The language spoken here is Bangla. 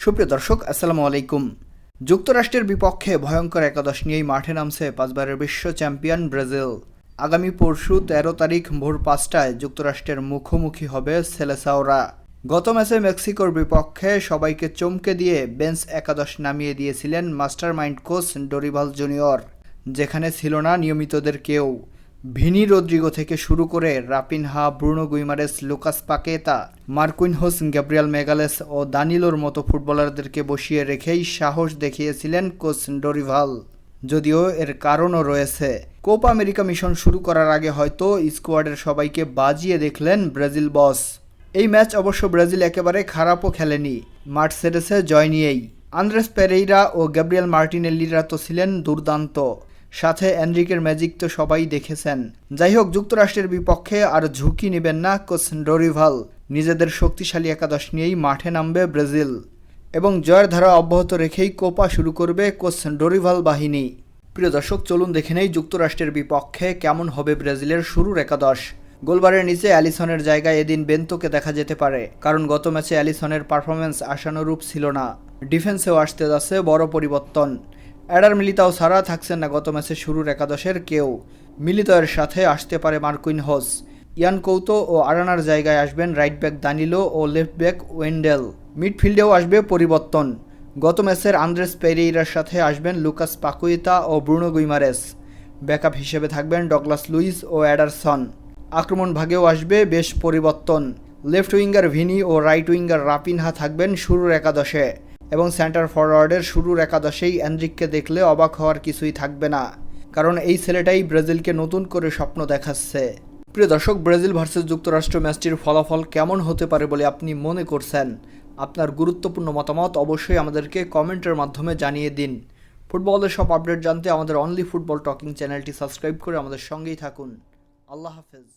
সুপ্রিয় দর্শক, আসসালামু আলাইকুম। যুক্তরাষ্ট্রের বিপক্ষে ভয়ঙ্কর একাদশ নিয়েই মাঠে নামছে পাঁচবারের বিশ্ব চ্যাম্পিয়ন ব্রাজিল। আগামী পরশু ১৩ তারিখ ভোর ৫টায় যুক্তরাষ্ট্রের মুখোমুখি হবে সেলেসাওরা। গত ম্যাচে মেক্সিকোর বিপক্ষে সবাইকে চমকে দিয়ে বেঞ্চ একাদশ নামিয়ে দিয়েছিলেন মাস্টারমাইন্ড কোচ ডরিভাল জুনিয়র, যেখানে ছিল না নিয়মিতদের কেউ। ভিনি রদ্রিগো থেকে শুরু করে Raphinha, Bruno Guimaraes, Lucas Paqueta, Marquinhos, Gabriel Magalhaes ও দানিলোর মতো ফুটবলারদেরকে বসিয়ে রেখেই সাহস দেখিয়েছিলেন কোচ ডরিভাল। যদিও এর কারণও রয়েছে। কোপা আমেরিকা মিশন শুরু করার আগে হয়তো স্কোয়াডের সবাইকে বাজিয়ে দেখলেন ব্রাজিল বস। এই ম্যাচ অবশ্য ব্রাজিল একেবারে খারাপও খেলেনি, মাঠ ছেড়েছে জয় নিয়েই। আন্দ্রেস পেরেইরা ও গ্যাব্রিয়েল মার্টিনেল্লিরা তো ছিলেন দুর্দান্ত, সাথে এনরিকের ম্যাজিক তো সবাই দেখেছেন। যাই হোক, যুক্তরাষ্ট্রের বিপক্ষে আর ঝুঁকি নেবেন না কোচ ডরিভাল। নিজেদের শক্তিশালী একাদশ নিয়েই মাঠে নামবে ব্রাজিল এবং জয়ের ধারা অব্যাহত রেখেই কোপা শুরু করবে কোচ ডরিভাল বাহিনী। প্রিয় দর্শক, চলুন দেখে নেই যুক্তরাষ্ট্রের বিপক্ষে কেমন হবে ব্রাজিলের শুরুর একাদশ। গোলবারের নিচে অ্যালিসনের জায়গায় এদিন বেন্তোকে দেখা যেতে পারে, কারণ গত ম্যাচে অ্যালিসনের পারফরমেন্স আশানুরূপ ছিল না। ডিফেন্সেও আসতে যাচ্ছে বড় পরিবর্তন। এডার মিলিতাও ছাড়া থাকছেন না গত ম্যাচে শুরুর একাদশের কেউ। মিলিতাওয়ের সাথে আসতে পারে মার্কুইনহোস। ইয়ান কৌতো ও আরানার জায়গায় আসবেন রাইট ব্যাক দানিলো ও লেফট ব্যাক ওয়েন্ডেল। মিডফিল্ডেও আসবে পরিবর্তন। গত ম্যাচের আন্দ্রেস পেরেইরার সাথে আসবেন লুকাস পাকুয়েতা ও ব্রুনো গুইমারেস। ব্যাকআপ হিসেবে থাকবেন ডগলাস লুইস ও অ্যাডারসন। আক্রমণ ভাগেও আসবে বেশ পরিবর্তন। লেফট উইঙ্গার ভিনি ও রাইট উইঙ্গার রাপিনহা থাকবেন শুরুর একাদশে, এবং সেন্টার ফরওয়ার্ডের শুরুর একাদশেই এনরিককে দেখলে অবাক হওয়ার কিছুই থাকবে না, কারণ এই ছেলেটাই ব্রাজিলকে নতুন করে স্বপ্ন দেখাচ্ছে। প্রিয় দর্শক, ব্রাজিল ভার্সেস যুক্তরাষ্ট্র ম্যাচটির ফলাফল কেমন হতে পারে বলে আপনি মনে করছেন? আপনার গুরুত্বপূর্ণ মতামত অবশ্যই আমাদেরকে কমেন্টের মাধ্যমে জানিয়ে দিন। ফুটবলের সব আপডেট জানতে আমাদের অনলি ফুটবল টকিং চ্যানেলটি সাবস্ক্রাইব করে আমাদের সঙ্গেই থাকুন। আল্লাহ হাফেজ।